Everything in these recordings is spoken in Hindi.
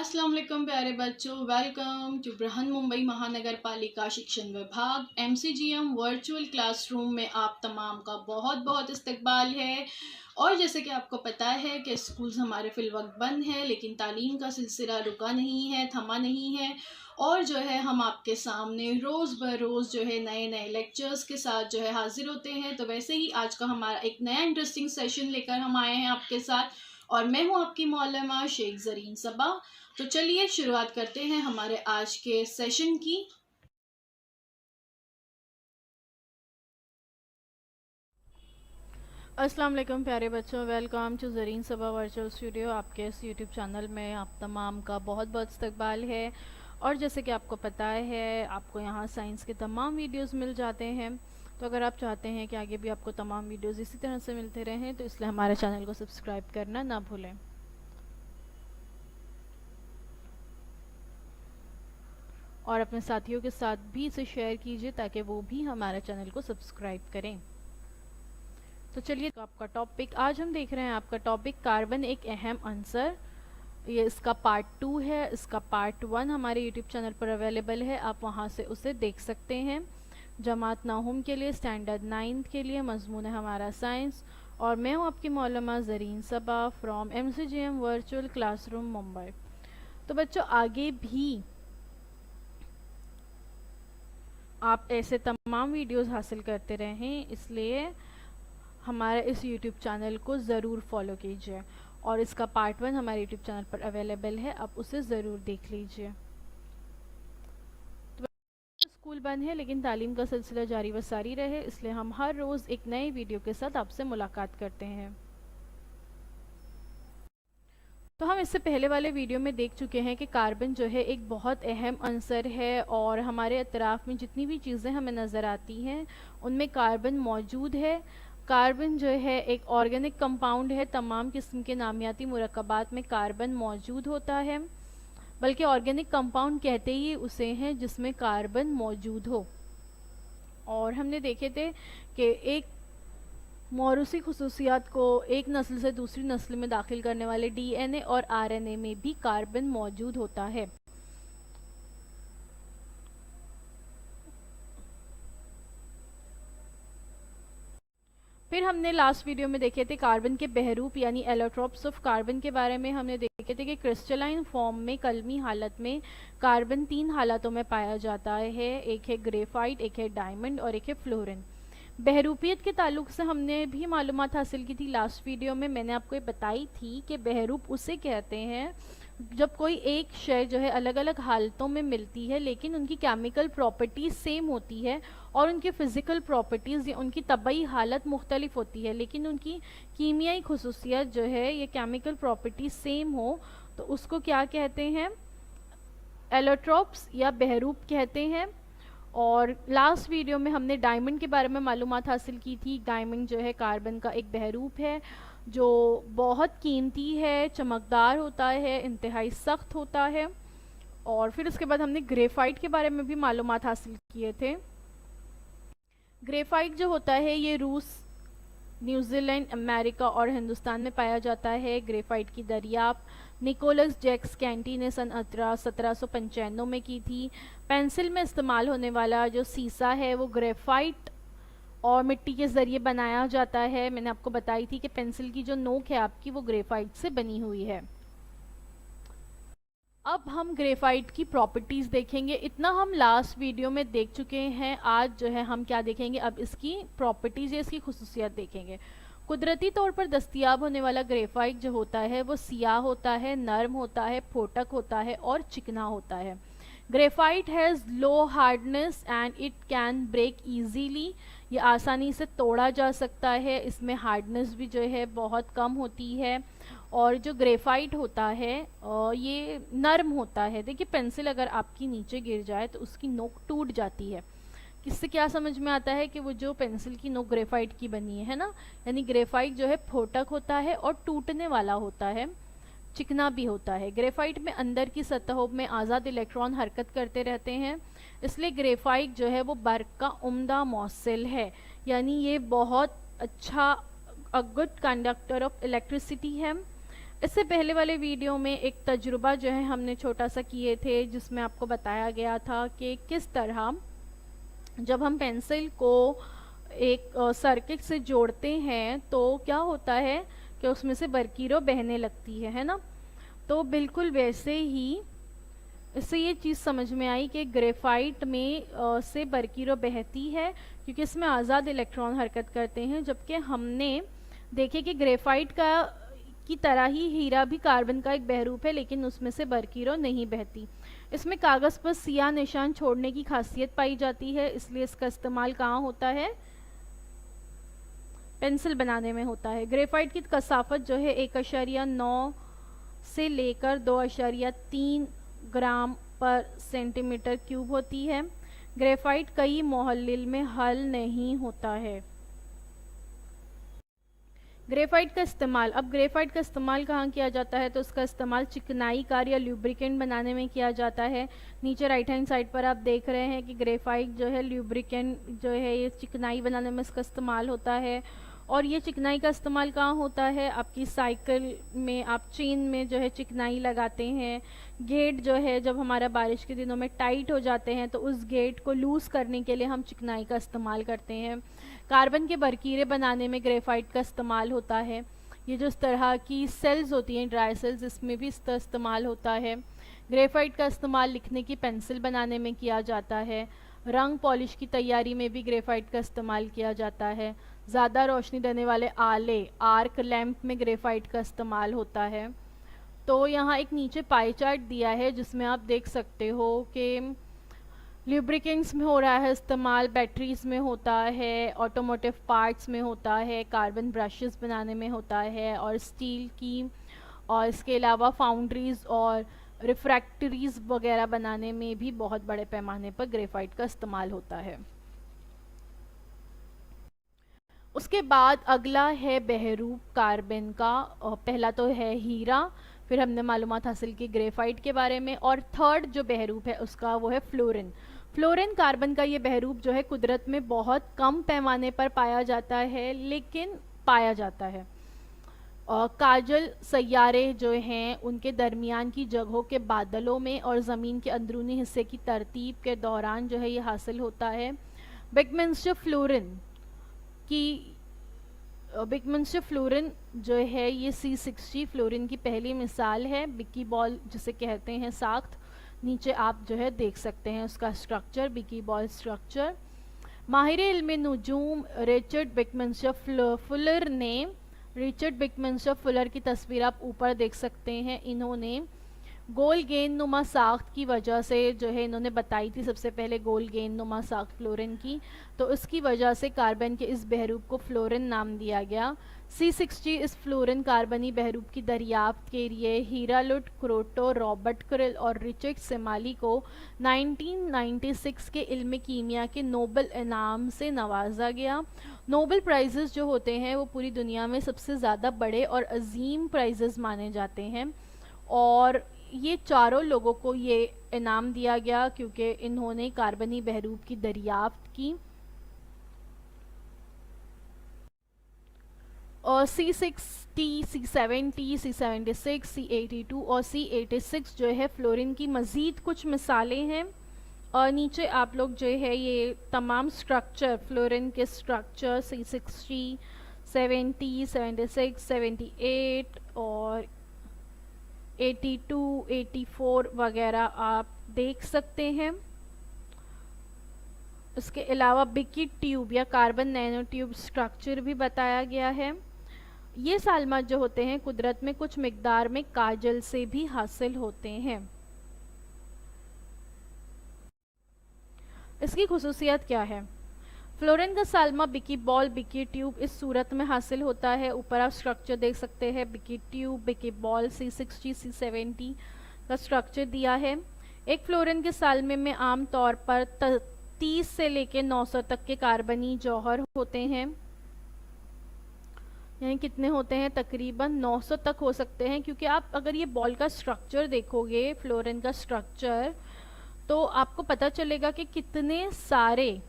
अस्सलाम वालेकुम प्यारे बच्चों, वेलकम टू बृहन मुंबई महानगर पालिका शिक्षण विभाग MCGM वर्चुअल क्लासरूम में आप तमाम का बहुत बहुत इस्तकबाल है। और जैसे कि आपको पता है कि स्कूल्स हमारे फिलवक्त बंद है, लेकिन तालीम का सिलसिला रुका नहीं है, थमा नहीं है। और जो है हम आपके सामने रोज़ ब रोज़ जो है नए नए लेक्चर्स के साथ जो है हाजिर होते हैं। तो वैसे ही आज का हमारा एक नया इंटरेस्टिंग सेशन लेकर हम आए हैं आपके साथ, और मैं हूं आपकी मौलमा शेख ज़रीन सबा। तो चलिए शुरुआत करते हैं हमारे आज के सेशन की। अस्सलाम वालेकुम प्यारे बच्चों, welcome to Zareen Saba virtual studio. आपके इस यूट्यूब चैनल में आप तमाम का बहुत बहुत इस्तकबाल है। और जैसे कि आपको पता है, आपको यहाँ साइंस के तमाम वीडियोस मिल जाते हैं। तो अगर आप चाहते हैं कि आगे भी आपको तमाम वीडियोस इसी तरह से मिलते रहें, तो इसलिए हमारे चैनल को सब्सक्राइब करना ना भूलें। और अपने साथियों के साथ भी इसे शेयर कीजिए ताकि वो भी हमारे चैनल को सब्सक्राइब करें। तो चलिए, तो आपका टॉपिक आज हम देख रहे हैं, आपका टॉपिक कार्बन एक अहम आंसर। ये इसका पार्ट 2 है। इसका पार्ट 1 हमारे यूट्यूब चैनल पर अवेलेबल है, आप वहाँ से उसे देख सकते हैं। जमात नाहुम के लिए, स्टैंडर्ड 9th के लिए मजमून है हमारा साइंस। और मैं हूँ आपकी मौलमा Zareen Saba from MCGM virtual classroom Mumbai. तो बच्चों, आगे भी आप ऐसे तमाम वीडियोस हासिल करते रहें, इसलिए हमारे इस यूट्यूब चैनल को ज़रूर फॉलो कीजिए। और इसका पार्ट 1 हमारे यूट्यूब चैनल पर अवेलेबल है, आप उसे ज़रूर देख लीजिए। तो स्कूल बंद है, लेकिन तालीम का सिलसिला जारी व सारी रहे, इसलिए हम हर रोज़ एक नए वीडियो के साथ आपसे मुलाकात करते हैं। तो हम इससे पहले वाले वीडियो में देख चुके हैं कि कार्बन जो है एक बहुत अहम अंसर है, और हमारे अतराफ़ में जितनी भी चीज़ें हमें नज़र आती हैं उनमें कार्बन मौजूद है। कार्बन जो है एक ऑर्गेनिक कंपाउंड है, तमाम किस्म के नामियाती मुरक्कबात में कार्बन मौजूद होता है। बल्कि ऑर्गेनिक कंपाउंड कहते ही उसे हैं जिसमें कार्बन मौजूद हो। और हमने देखे थे कि एक मौरूसी खुसूसियात को एक नस्ल से दूसरी नस्ल में दाखिल करने वाले DNA और RNA में भी कार्बन मौजूद होता है। फिर हमने लास्ट वीडियो में देखे थे कार्बन के बहरूप यानी एलोट्रोप्स ऑफ कार्बन के बारे में। हमने देखे थे कि क्रिस्टलाइन फॉर्म में, कलमी हालत में कार्बन 3 हालातों में पाया जाता है। एक है ग्रेफाइट, एक है डायमंड और एक है फ्लोरीन। बहरूपियत के ताल्लुक से हमने भी मालूमात हासिल की थी लास्ट वीडियो में। मैंने आपको ये बताई थी कि बहरूप उसे कहते हैं जब कोई एक शय जो है अलग अलग हालतों में मिलती है, लेकिन उनकी केमिकल प्रॉपर्टीज़ सेम होती है और उनकी फ़िज़िकल प्रॉपर्टीज़ या उनकी तबई हालत मुख्तलिफ होती है, लेकिन उनकी कीमियाई खुसूसियत जो है, ये केमिकल प्रॉपर्टीज़ सेम हो, तो उसको क्या कहते हैं? एलोट्रोप्स या बहरूप कहते हैं। और लास्ट वीडियो में हमने डायमंड के बारे में मालूमात हासिल की थी। डायमंड जो है कार्बन का एक बहरूप है जो बहुत कीमती है, चमकदार होता है, इंतहाई सख्त होता है। और फिर उसके बाद हमने ग्रेफाइट के बारे में भी मालूमात हासिल किए थे। ग्रेफाइट जो होता है ये रूस, न्यूजीलैंड, अमेरिका और हिंदुस्तान में पाया जाता है। ग्रेफाइट की दरियाफ्त निकोलस जैक्स कैंटी ने सन 1795 में की थी। पेंसिल में इस्तेमाल होने वाला जो सीसा है वो ग्रेफाइट और मिट्टी के ज़रिए बनाया जाता है। मैंने आपको बताई थी कि पेंसिल की जो नोक है आपकी, वो ग्रेफाइट से बनी हुई है। अब हम ग्रेफाइट की प्रॉपर्टीज़ देखेंगे। इतना हम लास्ट वीडियो में देख चुके हैं। आज जो है हम क्या देखेंगे, अब इसकी प्रॉपर्टीज़ या इसकी खुसूसियत देखेंगे। कुदरती तौर पर दस्तयाब होने वाला ग्रेफाइट जो होता है वो सियाह होता है, नरम होता है, फोटक होता है और चिकना होता है। Graphite has low hardness and it can break easily. ये आसानी से तोड़ा जा सकता है। इसमें हार्डनेस भी जो है बहुत कम होती है। और जो ग्रेफाइट होता है ये नरम होता है। देखिए, पेंसिल अगर आपकी नीचे गिर जाए तो उसकी नोक टूट जाती है। इससे क्या समझ में आता है कि वो जो पेंसिल की नोक ग्रेफाइट की बनी है ना, यानी ग्रेफाइट जो है फोटक होता है और टूटने वाला होता है, चिकना भी होता है। ग्रेफाइट में अंदर की सतहों में आज़ाद इलेक्ट्रॉन हरकत करते रहते हैं, इसलिए ग्रेफाइट जो है वो बर्क का उम्दा मौसल है। यानी ये बहुत अच्छा, a good conductor of electricity है। इससे पहले वाले वीडियो में एक तजुर्बा जो है हमने छोटा सा किए थे, जिसमें आपको बताया गया था कि किस तरह जब हम पेंसिल को एक सर्किट से जोड़ते हैं तो क्या होता है कि उसमें से बरकीरों बहने लगती है ना। तो बिल्कुल वैसे ही इससे ये चीज़ समझ में आई कि ग्रेफाइट में से बरकीरों बहती है क्योंकि इसमें आज़ाद इलेक्ट्रॉन हरकत करते हैं, जबकि हमने देखे कि ग्रेफाइट का की तरह ही हीरा भी कार्बन का एक बहरूप है, लेकिन उसमें से बरकीरों नहीं बहती। इसमें कागज़ पर सियाह निशान छोड़ने की खासियत पाई जाती है, इसलिए इसका इस्तेमाल कहाँ होता है? पेंसिल बनाने में होता है। ग्रेफाइट की कसाफत जो है 1.9 से लेकर 2.3 ग्राम पर सेंटीमीटर क्यूब होती है। ग्रेफाइट कई मोहल्लिल में हल नहीं होता है। ग्रेफाइट का इस्तेमाल, अब ग्रेफाइट का इस्तेमाल कहाँ किया जाता है? तो उसका इस्तेमाल चिकनाई कार या ल्यूब्रिकेंट बनाने में किया जाता है। नीचे राइट हैंड साइड पर आप देख रहे हैं कि ग्रेफाइट जो है ल्यूब्रिकेंट जो है ये चिकनाई बनाने में इसका इस्तेमाल होता है। और ये चिकनाई का इस्तेमाल कहाँ होता है? आपकी साइकिल में आप चेन में जो है चिकनाई लगाते हैं। गेट जो है जब हमारा बारिश के दिनों में टाइट हो जाते हैं तो उस गेट को लूज़ करने के लिए हम चिकनाई का इस्तेमाल करते हैं। कार्बन के बरकीरे बनाने में ग्रेफाइट का इस्तेमाल होता है। ये जो इस तरह की सेल्स होती हैं ड्राई सेल्स, इसमें भी इसका इस्तेमाल होता है। ग्रेफाइट का इस्तेमाल लिखने की पेंसिल बनाने में किया जाता है। रंग पॉलिश की तैयारी में भी ग्रेफाइट का इस्तेमाल किया जाता है। ज़्यादा रोशनी देने वाले आले आर्क लैंप में ग्रेफाइट का इस्तेमाल होता है। तो यहाँ एक नीचे पाई चार्ट दिया है जिसमें आप देख सकते हो कि ल्यूब्रिकेंट्स में हो रहा है इस्तेमाल, बैटरीज में होता है, ऑटोमोटिव पार्ट्स में होता है, कार्बन ब्रशेस बनाने में होता है, और स्टील की, और इसके अलावा फाउंड्रीज और रिफ्रैक्टरीज वगैरह बनाने में भी बहुत बड़े पैमाने पर ग्रेफाइट का इस्तेमाल होता है। उसके बाद अगला है बहरूप कार्बन का। पहला तो है हीरा, फिर हमने मालूमात हासिल की ग्रेफाइट के बारे में, और थर्ड जो बहरूप है उसका वो है फ्लोरीन। फ्लोरीन कार्बन का ये बहरूप जो है कुदरत में बहुत कम पैमाने पर पाया जाता है, लेकिन पाया जाता है। काजल सैयारे जो हैं उनके दरमियान की जगहों के बादलों में और ज़मीन के अंदरूनी हिस्से की तरतीब के दौरान जो है ये हासिल होता है। बिगमिंस्टर फ्लोरीन फ्लोरीन जो है ये C60 फ्लोरीन की पहली मिसाल है। बिकी बॉल जिसे कहते हैं साख्त, नीचे आप जो है देख सकते हैं उसका स्ट्रक्चर, बिकी बॉल स्ट्रक्चर। माहिर इल्म नुजूम रिचर्ड बिकमिंस्टर फुलर की तस्वीर आप ऊपर देख सकते हैं। इन्होंने गोल गेंद नुमा साख्त की वजह से जो है इन्होंने बताई थी सबसे पहले गोल गेंद नुमा साख्त फ्लोरीन की, तो उसकी वजह से कार्बन के इस बहरूप को फ्लोरीन नाम दिया गया। C60 इस फ्लोरीन कार्बनी बहरूप की दरियाफ्त के लिए हीरालुट क्रोटो, रॉबर्ट क्रिल और रिचर्ड सेमाली को 1996 के इल्म कीमिया के नोबल इनाम से नवाजा गया। नोबल प्राइजेस जो होते हैं वो पूरी दुनिया में सबसे ज़्यादा बड़े और अजीम प्राइजेस माने जाते हैं, और ये चारों लोगों को ये इनाम दिया गया क्योंकि इन्होंने कार्बनी बहरूप की दरियाफ्त की। और C60, C70, C76, C82 और C86 जो है फ्लोरीन की मज़ीद कुछ मिसालें हैं। और नीचे आप लोग जो है ये तमाम स्ट्रक्चर फ्लोरीन के स्ट्रक्चर C60, 70, 76, 78 और 82, 84 वगैरह आप देख सकते हैं। इसके अलावा बिकी ट्यूब या कार्बन नैनो ट्यूब स्ट्रक्चर भी बताया गया है। ये सालमात जो होते हैं कुदरत में कुछ मिकदार में काजल से भी हासिल होते हैं। इसकी खुसूसियत क्या है? फ्लोरीन का सालमा बिकी बॉल, बिकी ट्यूब इस सूरत में हासिल होता है। ऊपर आप स्ट्रक्चर देख सकते हैं, बिकी ट्यूब, बिकी बॉल, C60, C70 का स्ट्रक्चर दिया है। एक फ्लोरीन के सालमे में आम तौर पर 30 से लेकर 900 तक के कार्बनी जौहर होते हैं। यानी कितने होते हैं? तकरीबन 900 तक हो सकते हैं, क्योंकि आप अगर ये बॉल का स्ट्रक्चर देखोगे, फ्लोरीन का स्ट्रक्चर, तो आपको पता चलेगा कि कितने सारे,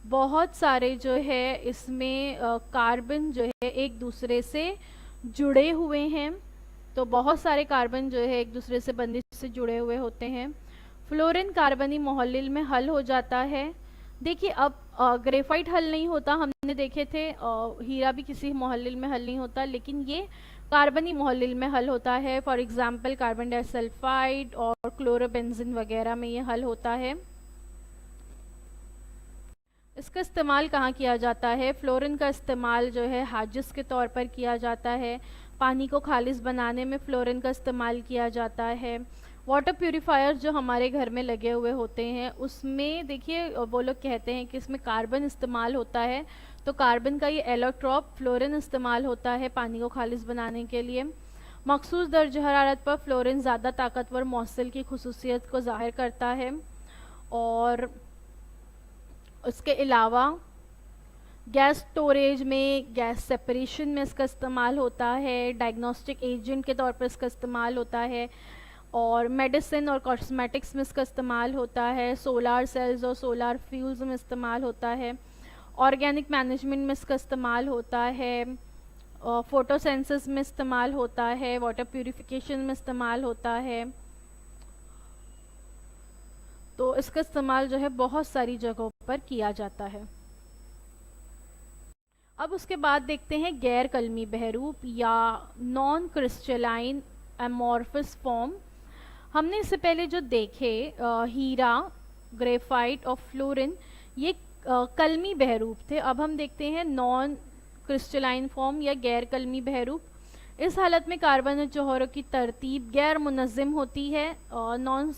बहुत सारे जो है इसमें कार्बन जो है एक दूसरे से जुड़े हुए हैं। तो बहुत सारे कार्बन जो है एक दूसरे से बंदिश से जुड़े हुए होते हैं। फ्लोरीन कार्बनी मोहल्लिल में हल हो जाता है। देखिए अब ग्रेफाइट हल नहीं होता, हमने देखे थे हीरा भी किसी मोहल्लिल में हल नहीं होता, लेकिन ये कार्बनी मोहल्लिल में हल होता है। फॉर एग्जांपल कार्बन डाइसल्फाइड और क्लोरोबेंजीन वगैरह में ये हल होता है। इसका इस्तेमाल कहाँ किया जाता है? फ्लोरीन का इस्तेमाल जो है हाजिस के तौर पर किया जाता है। पानी को खालिस बनाने में फ्लोरीन का इस्तेमाल किया जाता है। वाटर प्यूरिफायर जो हमारे घर में लगे हुए होते हैं उसमें देखिए वो लोग कहते हैं कि इसमें कार्बन इस्तेमाल होता है, तो कार्बन का ये एलोट्रॉप फ्लोरीन इस्तेमाल होता है पानी को खालिस बनाने के लिए। मखसूस दर्ज हरारत पर फ्लोरीन ज़्यादा ताकतवर मौसल की खुसूसियत को ज़ाहिर करता है। और उसके अलावा गैस स्टोरेज में, गैस सेपरेशन में इसका इस्तेमाल होता है। डायग्नोस्टिक एजेंट के तौर पर इसका इस्तेमाल होता है। और मेडिसिन और कॉस्मेटिक्स में इसका इस्तेमाल होता है। सोलार सेल्स और सोलार फ्यूल्स में इस्तेमाल होता है। ऑर्गेनिक मैनेजमेंट में इसका इस्तेमाल होता है। फोटोसेंसिस में इस्तेमाल होता है। वाटर प्यूरिफिकेशन में इस्तेमाल होता है। तो इसका इस्तेमाल जो है बहुत सारी जगहों पर किया जाता है। अब उसके बाद देखते हैं गैर कलमी बहरूप या नॉन क्रिस्टलाइन एमॉर्फस फॉर्म। हमने इससे पहले जो देखे हीरा, ग्रेफाइट और फ्लोरीन, ये कलमी बहरूप थे। अब हम देखते हैं नॉन क्रिस्टलाइन फॉर्म या गैर कलमी बहरूप। इस हालत में कार्बन और जौहरों की तरतीब गैर मुनज़्ज़म होती है। नॉन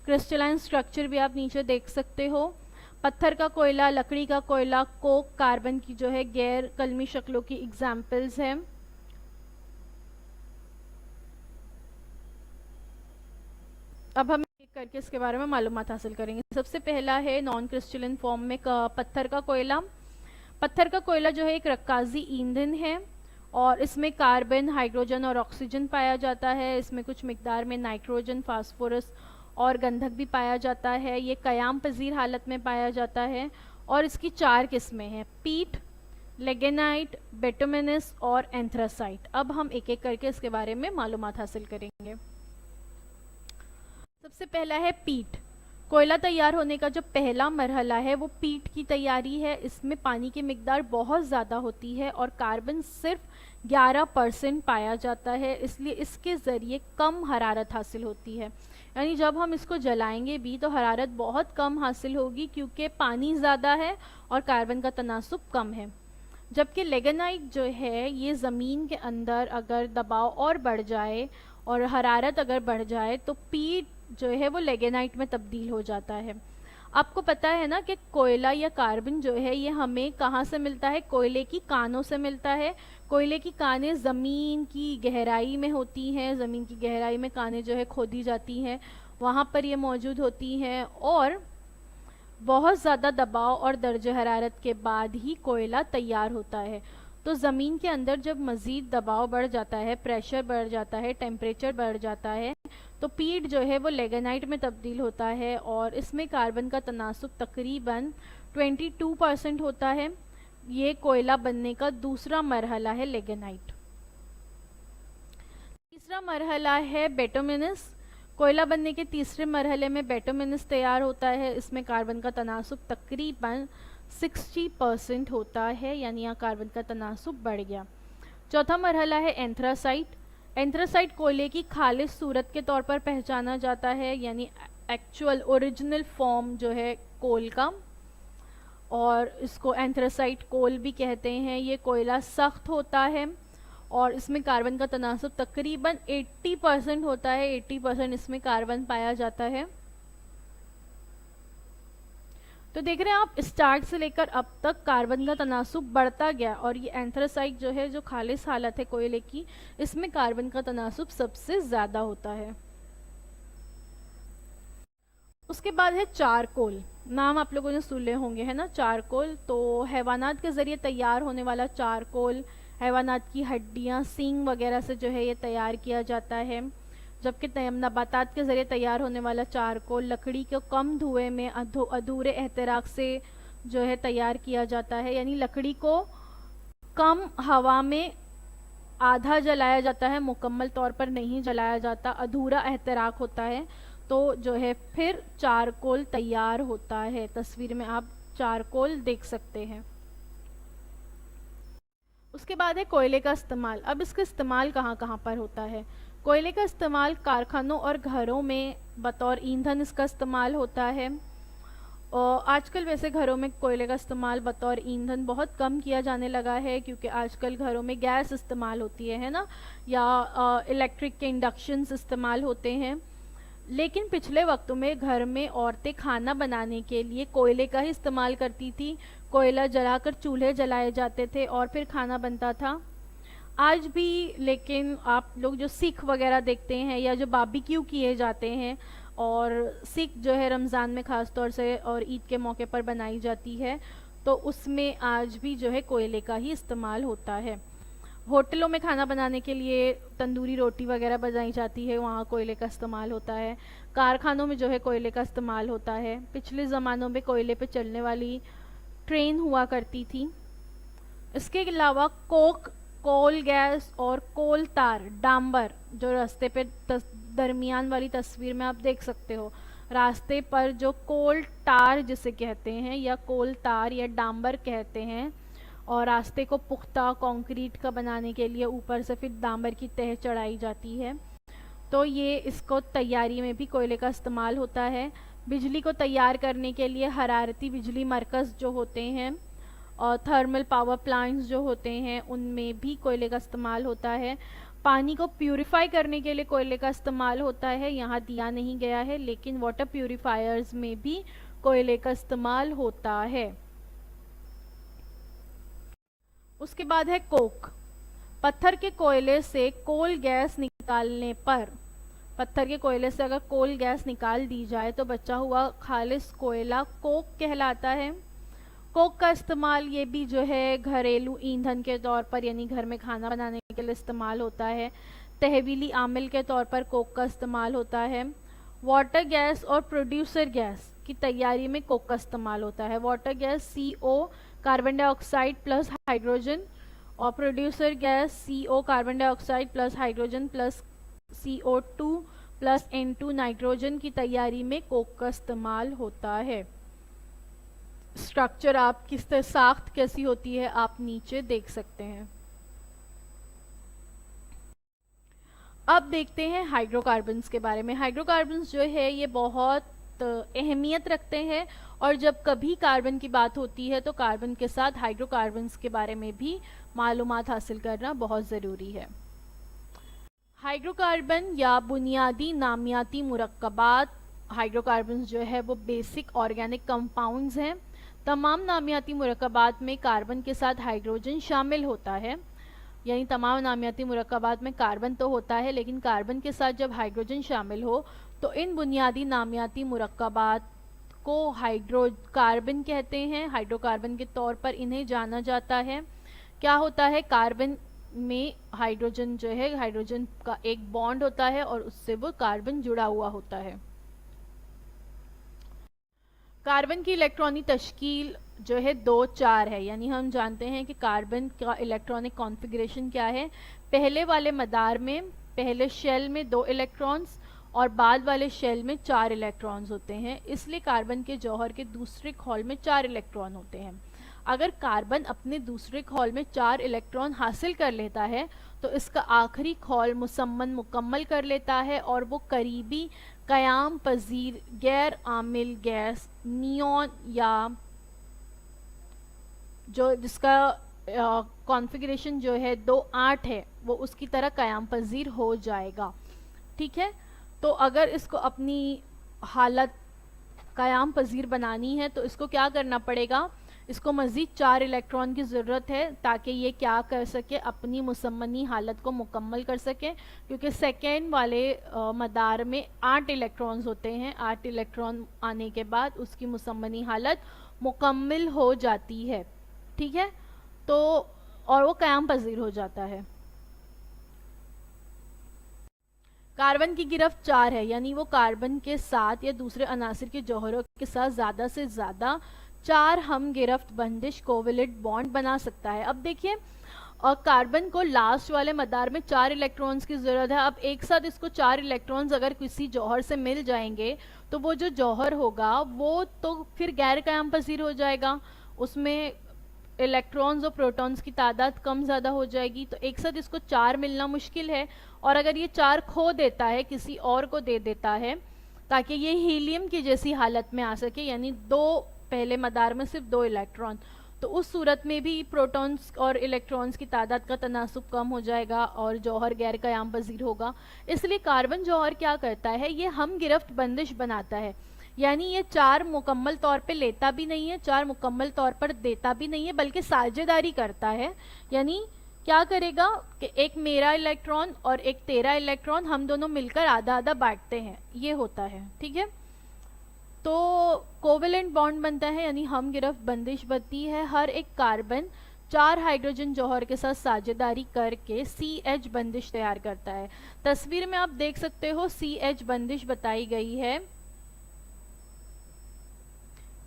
क्रिस्टलाइन स्ट्रक्चर भी आप नीचे देख सकते हो। पत्थर का कोयला, लकड़ी का कोयला, कोक, कार्बन की जो है गैर कलमी शक्लों की एग्जाम्पल्स हैं। अब हम एक करके इसके बारे में मालूमात हासिल करेंगे। सबसे पहला है नॉन क्रिस्टलाइन फॉर्म में पत्थर का कोयला। पत्थर का कोयला जो है एक रक्काजी ईंधन है और इसमें कार्बन, हाइड्रोजन और ऑक्सीजन पाया जाता है। इसमें कुछ मिकदार में नाइट्रोजन, फास्फोरस और गंधक भी पाया जाता है। ये कयाम पजीर हालत में पाया जाता है और इसकी 4 किस्में हैं: पीट, लेगेनाइट, बिटुमिनस और एंथ्रासाइट। अब हम एक एक करके इसके बारे में मालूमात हासिल करेंगे। सबसे पहला है पीट। कोयला तैयार होने का जो पहला मरहला है वो पीट की तैयारी है। इसमें पानी की मिकदार बहुत ज़्यादा होती है और कार्बन सिर्फ 11% पाया जाता है, इसलिए इसके ज़रिए कम हरारत हासिल होती है। यानी जब हम इसको जलाएंगे भी तो हरारत बहुत कम हासिल होगी क्योंकि पानी ज़्यादा है और कार्बन का तनासुब कम है। जबकि लेगेनाइट जो है ये ज़मीन के अंदर अगर दबाव और बढ़ जाए और हरारत अगर बढ़ जाए तो पीट जो है वो लेगेनाइट में तब्दील हो जाता है। आपको पता है ना कि कोयला या कार्बन जो है ये हमें कहाँ से मिलता है? कोयले की कानों से मिलता है। कोयले की कानें ज़मीन की गहराई में होती हैं। ज़मीन की गहराई में कानें जो है खोदी जाती हैं, वहाँ पर ये मौजूद होती हैं और बहुत ज़्यादा दबाव और दर्जे हरारत के बाद ही कोयला तैयार होता है। तो ज़मीन के अंदर जब मज़ीद दबाव बढ़ जाता है, प्रेशर बढ़ जाता है, टेम्परेचर बढ़ जाता है, तो पीट जो है वो लेगेनाइट में तब्दील होता है और इसमें कार्बन का तनासुब तकरीबन 22% होता है। ये कोयला बनने का दूसरा मरहला है लेगेनाइट। तीसरा मरहला है बिटुमिनस। कोयला बनने के तीसरे मरहले में बिटुमिनस तैयार होता है। इसमें कार्बन का तनासुब तकरीबन 60% होता है, यानी यहाँ कार्बन का तनासुब बढ़ गया। चौथा मरहला है एंथ्रासाइट। एंथ्रासाइट कोयले की खालिस सूरत के तौर पर पहचाना जाता है, यानी एक्चुअल ओरिजिनल फॉर्म जो है कोल का, और इसको एंथ्रासाइट कोल भी कहते हैं। ये कोयला सख्त होता है और इसमें कार्बन का तनासुब तकरीबन 80% होता है। 80% इसमें कार्बन पाया जाता है। तो देख रहे हैं आप, स्टार्ट से लेकर अब तक कार्बन का तनासुब बढ़ता गया और ये एंथ्रासाइट जो है, जो खालिस हालत है कोयले की, इसमें कार्बन का तनासुब सबसे ज़्यादा होता है। उसके बाद है चारकोल। नाम आप लोगों ने सुने होंगे, है ना, चारकोल। तो हैवानात के ज़रिए तैयार होने वाला चारकोल, हैवानात की हड्डियाँ, सींग वगैरह से जो है ये तैयार किया जाता है। जबकि नबातात के ज़रिए तैयार होने वाला चारकोल लकड़ी को कम धुएं में अधूरे एहतराक से जो है तैयार किया जाता है, यानी लकड़ी को कम हवा में आधा जलाया जाता है, मुकम्मल तौर पर नहीं जलाया जाता, अधूरा एहतराक होता है, तो जो है फिर चारकोल तैयार होता है। तस्वीर में आप चारकोल देख सकते हैं। उसके बाद है कोयले का इस्तेमाल। अब इसका इस्तेमाल कहाँ कहाँ पर होता है? कोयले का इस्तेमाल कारखानों और घरों में बतौर ईंधन इसका इस्तेमाल होता है। और आजकल वैसे घरों में कोयले का इस्तेमाल बतौर ईंधन बहुत कम किया जाने लगा है, क्योंकि आजकल घरों में गैस इस्तेमाल होती है ना, या इलेक्ट्रिक के इंडक्शंस इस्तेमाल होते हैं। लेकिन पिछले वक्तों में घर में औरतें खाना बनाने के लिए कोयले का ही इस्तेमाल करती थी। कोयला जलाकर चूल्हे जलाए जाते थे और फिर खाना बनता था। आज भी लेकिन आप लोग जो सीख वगैरह देखते हैं, या जो बारबेक्यू किए जाते हैं, और सीख जो है रमज़ान में ख़ास तौर से और ईद के मौके पर बनाई जाती है, तो उसमें आज भी जो है कोयले का ही इस्तेमाल होता है। होटलों में खाना बनाने के लिए तंदूरी रोटी वगैरह बनाई जाती है, वहाँ कोयले का इस्तेमाल होता है। कारखानों में जो है कोयले का इस्तेमाल होता है। पिछले ज़मानों में कोयले पे चलने वाली ट्रेन हुआ करती थी। इसके अलावा कोक, कोल गैस और कोल तार, डांबर, जो रास्ते पे दरमियान वाली तस्वीर में आप देख सकते हो, रास्ते पर जो कोल टार जिसे कहते हैं, या कोल तार या डांबर कहते हैं, और रास्ते को पुख्ता कंक्रीट का बनाने के लिए ऊपर से फिर डांबर की तह चढ़ाई जाती है। तो ये इसको तैयारी में भी कोयले का इस्तेमाल होता है। बिजली को तैयार करने के लिए हरारती बिजली मरकज़ जो होते हैं और थर्मल पावर प्लांट्स जो होते हैं, उनमें भी कोयले का इस्तेमाल होता है। पानी को प्यूरिफाई करने के लिए कोयले का इस्तेमाल होता है, यहाँ दिया नहीं गया है, लेकिन वाटर प्यूरिफायर्स में भी कोयले का इस्तेमाल होता है। उसके बाद है कोक। पत्थर के कोयले से कोल गैस निकालने पर, पत्थर के कोयले से अगर कोल गैस निकाल दी जाए तो बचा हुआ खालिस कोयला कोक कहलाता है। कोक का इस्तेमाल ये भी जो है घरेलू ईंधन के तौर पर, यानी घर में खाना बनाने के लिए इस्तेमाल होता है। तहवीली आमिल के तौर पर कोक का इस्तेमाल होता है। वाटर गैस और प्रोड्यूसर गैस की तैयारी में कोक का इस्तेमाल होता है। Water gas CO, carbon dioxide plus hydrogen, और producer gas CO, carbon dioxide plus hydrogen plus CO2 plus N2 nitrogen की तैयारी में कोक का इस्तेमाल होता है। स्ट्रक्चर आप किस तरह, साख्त कैसी होती है, आप नीचे देख सकते हैं। अब देखते हैं हाइड्रोकार्बन्स के बारे में। हाइड्रोकार्बन्स जो है ये बहुत अहमियत रखते हैं, और जब कभी कार्बन की बात होती है तो कार्बन के साथ हाइड्रोकार्बन्स के बारे में भी मालूमात हासिल करना बहुत ज़रूरी है। हाइड्रोकार्बन या बुनियादी नामियाती मुरक्कबात, हाइड्रोकार्बन्स जो है वो बेसिक ऑर्गेनिक कंपाउंड्स हैं। तमाम नामियाती मुरक्कबात में कार्बन के साथ हाइड्रोजन शामिल होता है, यानी तमाम नामियाती मुरक्कबात में कार्बन तो होता है, लेकिन कार्बन के साथ जब हाइड्रोजन शामिल हो तो इन बुनियादी नामियाती मुरक्कबात को हाइड्रोकार्बन कहते हैं। हाइड्रोकार्बन के तौर पर इन्हें जाना जाता है। क्या होता है, कार्बन में हाइड्रोजन जो है, हाइड्रोजन का एक बॉन्ड होता है और उससे वो कार्बन जुड़ा हुआ होता है। कार्बन की इलेक्ट्रॉनिक तश्कील जो है 2-4 है, यानी हम जानते हैं कि कार्बन का इलेक्ट्रॉनिक कॉन्फ़िगरेशन क्या है। पहले वाले मदार में, पहले शेल में 2 इलेक्ट्रॉन्स और बाद वाले शेल में 4 इलेक्ट्रॉन्स होते हैं, इसलिए कार्बन के जौहर के दूसरे खौल में 4 इलेक्ट्रॉन होते हैं। अगर कार्बन अपने दूसरे खौल में 4 इलेक्ट्रॉन हासिल कर लेता है तो इसका आखिरी खौल मुसम्मन मुकम्मल कर लेता है, और वो करीबी क़याम पजीर गैर आमिल गैस नियॉन, या जो जिसका कॉन्फ़िगरेशन जो है 2-8 है, वो उसकी तरह क़याम पजीर हो जाएगा। ठीक है, तो अगर इसको अपनी हालत क़याम पजीर बनानी है तो इसको क्या करना पड़ेगा, इसको मज़ीद 4 इलेक्ट्रॉन की ज़रूरत है ताकि ये क्या कर सके, अपनी मुसम्मनी हालत को मुकम्मल कर सके, क्योंकि सेकेंड वाले मदार में 8 इलेक्ट्रॉन्स होते हैं। 8 इलेक्ट्रॉन आने के बाद उसकी मुसम्मनी हालत मुकम्मल हो जाती है। ठीक है, तो और वो क़याम पजीर हो जाता है। कार्बन की गिरफ्त 4 है, यानी वो कार्बन के साथ या दूसरे अनासिर के जौहरों के साथ ज़्यादा से ज़्यादा 4 हम गिरफ्त बंदिश कोवलेंट बॉन्ड बना सकता है। अब देखिए, और कार्बन को लास्ट वाले मदार में 4 इलेक्ट्रॉन्स की ज़रूरत है। अब एक साथ इसको 4 इलेक्ट्रॉन्स अगर किसी जौहर से मिल जाएंगे तो वो जो जौहर होगा वो तो फिर गैर क़याम पज़ीर हो जाएगा, उसमें इलेक्ट्रॉन्स और प्रोटॉन्स की तादाद कम ज़्यादा हो जाएगी। तो एक साथ इसको 4 मिलना मुश्किल है, और अगर ये 4 खो देता है, किसी और को दे देता है ताकि ये हीलियम की जैसी हालत में आ सके, यानी 2 पहले मदार में सिर्फ 2 इलेक्ट्रॉन, तो उस सूरत में भी प्रोटॉन्स और इलेक्ट्रॉन्स की तादाद का तनासुब कम हो जाएगा और जौहर गैर क़याम पज़ीर होगा। इसलिए कार्बन जौहर क्या करता है, ये हम गिरफ्त बंदिश बनाता है, यानी ये 4 मुकम्मल तौर पे लेता भी नहीं है, 4 मुकम्मल तौर पर देता भी नहीं है, बल्कि साझेदारी करता है। यानी क्या करेगा कि एक मेरा इलेक्ट्रॉन और एक तेरा इलेक्ट्रॉन, हम दोनों मिलकर आधा आधा बांटते हैं, ये होता है। ठीक है, तो कोवेलेंट बॉन्ड बनता है, यानी हम गिरफ्त बंदिश बनती है। हर एक कार्बन 4 हाइड्रोजन जौहर के साथ साझेदारी करके CH बंदिश तैयार करता है। तस्वीर में आप देख सकते हो CH बंदिश बताई गई है।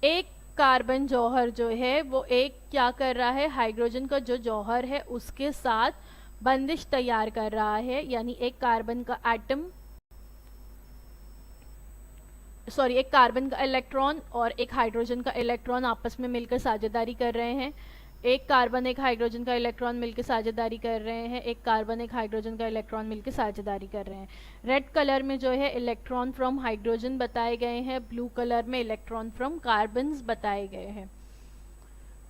एक कार्बन जौहर जो है वो एक क्या कर रहा है, हाइड्रोजन का जो जौहर है उसके साथ बंदिश तैयार कर रहा है, यानी एक कार्बन का एटम एक कार्बन का इलेक्ट्रॉन और एक हाइड्रोजन का इलेक्ट्रॉन आपस में मिलकर साझेदारी कर रहे हैं। एक कार्बन एक हाइड्रोजन का इलेक्ट्रॉन मिलकर साझेदारी कर रहे हैं, एक कार्बन एक हाइड्रोजन का इलेक्ट्रॉन मिलकर साझेदारी कर रहे हैं। रेड कलर में जो है इलेक्ट्रॉन फ्रॉम हाइड्रोजन बताए गए हैं, ब्लू कलर में इलेक्ट्रॉन फ्रॉम कार्बन्स बताए गए हैं।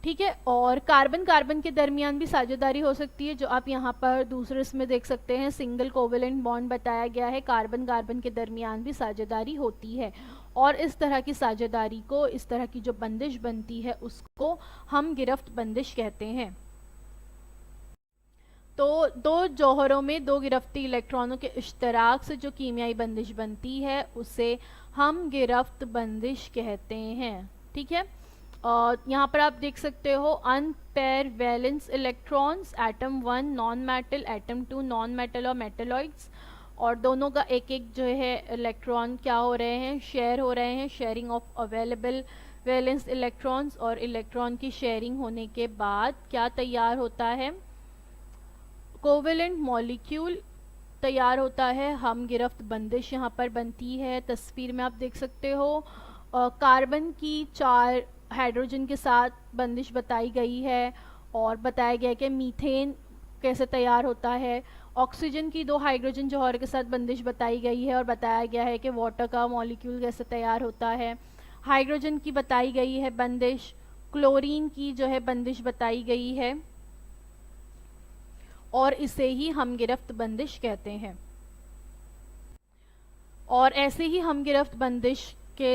ठीक है, और कार्बन कार्बन के दरमियान भी साझेदारी हो सकती है, जो आप यहाँ पर दूसरे इसमें देख सकते हैं, सिंगल कोवेलेंट बॉन्ड बताया गया है। कार्बन कार्बन के दरमियान भी साझेदारी होती है, और इस तरह की साझेदारी को, इस तरह की जो बंदिश बनती है उसको हम गिरफ्त बंदिश कहते हैं। तो 2 जौहरों में 2 गिरफ्ती इलेक्ट्रॉनों के इश्तराक से जो कीमियाई बंदिश बनती है उसे हम गिरफ्त बंदिश कहते हैं। ठीक है, और यहाँ पर आप देख सकते हो unpair valence electrons, atom 1 non metal, atom 2 non metal और मेटलॉइड्स, और दोनों का एक एक जो है इलेक्ट्रॉन क्या हो रहे हैं, शेयर हो रहे हैं। Sharing of available valence electrons, और इलेक्ट्रॉन की शेयरिंग होने के बाद क्या तैयार होता है, कोवेलेंट मॉलिक्यूल तैयार होता है। हम गिरफ्त बंदिश यहाँ पर बनती है। तस्वीर में आप देख सकते हो कार्बन की 4 हाइड्रोजन के साथ बंदिश बताई गई है, और बताया गया कि मीथेन कैसे तैयार होता है। ऑक्सीजन की 2 हाइड्रोजन जौहर के साथ बंदिश बताई गई है, और बताया गया है कि वाटर का मॉलिक्यूल कैसे तैयार होता है। हाइड्रोजन की बताई गई है बंदिश, क्लोरीन की जो है बंदिश बताई गई है, और इसे ही हम गिरफ्त बंदिश कहते हैं। और ऐसे ही हम गिरफ्त बंदिश के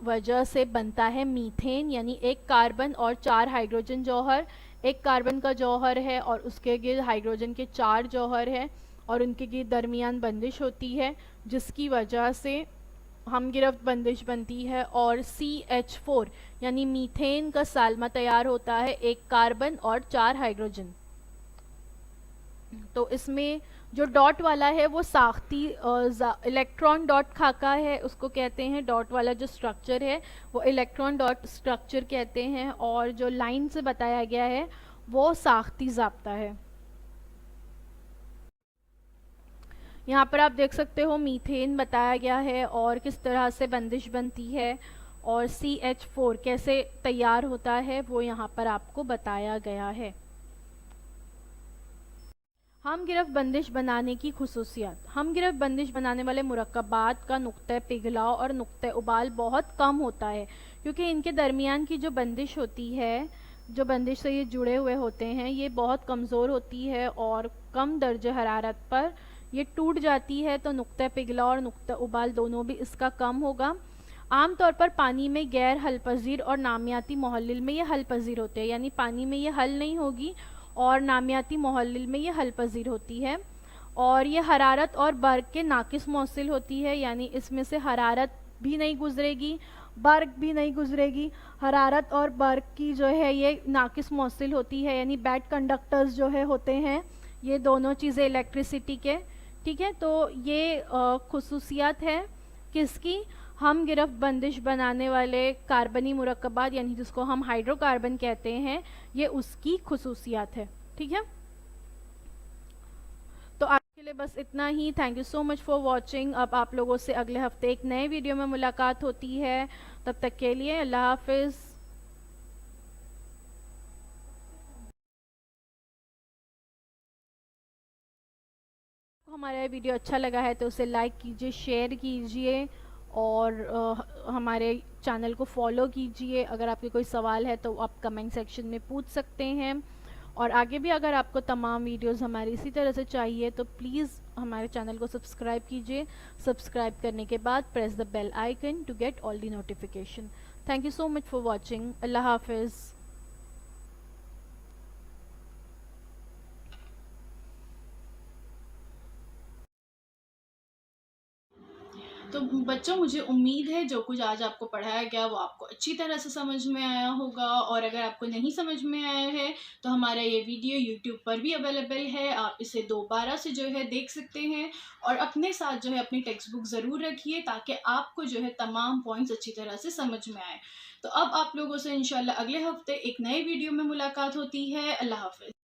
वजह से बनता है मीथेन, यानी एक कार्बन और 4 हाइड्रोजन जौहर, एक कार्बन का जौहर है और उसके गिर्द हाइड्रोजन के 4 जौहर हैं, और उनके गिर्द दरमियान बंदिश होती है, जिसकी वजह से हम गिरफ्त बंदिश बनती है। और CH4 यानी मीथेन का सालमा तैयार होता है, एक कार्बन और 4 हाइड्रोजन। तो इसमें जो डॉट वाला है वो साख्ती इलेक्ट्रॉन डॉट खाका है, उसको कहते हैं। डॉट वाला जो स्ट्रक्चर है वो इलेक्ट्रॉन डॉट स्ट्रक्चर कहते हैं, और जो लाइन से बताया गया है वो साख्ती ज़ाब्ता है। यहाँ पर आप देख सकते हो मीथेन बताया गया है और किस तरह से बंदिश बनती है, और CH4 कैसे तैयार होता है वो यहाँ पर आपको बताया गया है। हम गिरफ्त बंदिश बनाने की खुसूसियात। हम गिरफ्त बंदिश बनाने वाले मुरक्कबात का नुक्ते पिघलाव और नुक्ते उबाल बहुत कम होता है, क्योंकि इनके दरमियान की जो बंदिश होती है, जो बंदिश से ये जुड़े हुए होते हैं, ये बहुत कमज़ोर होती है और कम दर्जे हरारत पर ये टूट जाती है। तो नुक्ते पिघलाव और नुक्ते उबाल दोनों भी इसका कम होगा। आमतौर पर पानी में गैर हल पज़ीर और नामियाती मोहल्लिल में ये हल पज़ीर होते हैं, यानी पानी में ये हल नहीं होगी और नामियाती मोहल्लिल में ये हल पज़ीर होती है। और ये हरारत और बर्क के नाकिस मौसिल होती है, यानी इसमें से हरारत भी नहीं गुजरेगी, बर्क भी नहीं गुजरेगी। हरारत और बर्क की जो है ये नाकिस मौसिल होती है, यानी बैड कंडक्टर्स जो है होते हैं ये दोनों चीज़ें इलेक्ट्रिसिटी के। ठीक है, तो ये खुसूसियात है किसकी, हम गिरफ्त बंदिश बनाने वाले कार्बनी मुरक्कबात, यानी जिसको हम हाइड्रोकार्बन कहते हैं, ये उसकी खुसूसियात है। ठीक है। के लिए बस इतना ही। Thank you so much for watching. अब आप लोगों से अगले हफ्ते एक नए वीडियो में मुलाकात होती है। तब तक के लिए अल्लाह हाफिज़। हमारा वीडियो अच्छा लगा है तो उसे लाइक कीजिए, शेयर कीजिए और हमारे चैनल को फॉलो कीजिए। अगर आपके कोई सवाल है तो आप कमेंट सेक्शन में पूछ सकते हैं। और आगे भी अगर आपको तमाम वीडियोस हमारी इसी तरह से चाहिए तो प्लीज़ हमारे चैनल को सब्सक्राइब कीजिए। सब्सक्राइब करने के बाद press the bell icon to get all the notification. Thank you so much for watching. Allah हाफिज़। तो बच्चों, मुझे उम्मीद है जो कुछ आज आपको पढ़ाया गया वो आपको अच्छी तरह से समझ में आया होगा। और अगर आपको नहीं समझ में आया है तो हमारा ये वीडियो यूट्यूब पर भी अवेलेबल है, आप इसे दोबारा से जो है देख सकते हैं। और अपने साथ जो है अपनी टेक्स्ट बुक ज़रूर रखिए ताकि आपको जो है तमाम पॉइंट्स अच्छी तरह से समझ में आए। तो अब आप लोगों से इंशाल्लाह अगले हफ्ते एक नए वीडियो में मुलाकात होती है। अल्लाह हाफिज़।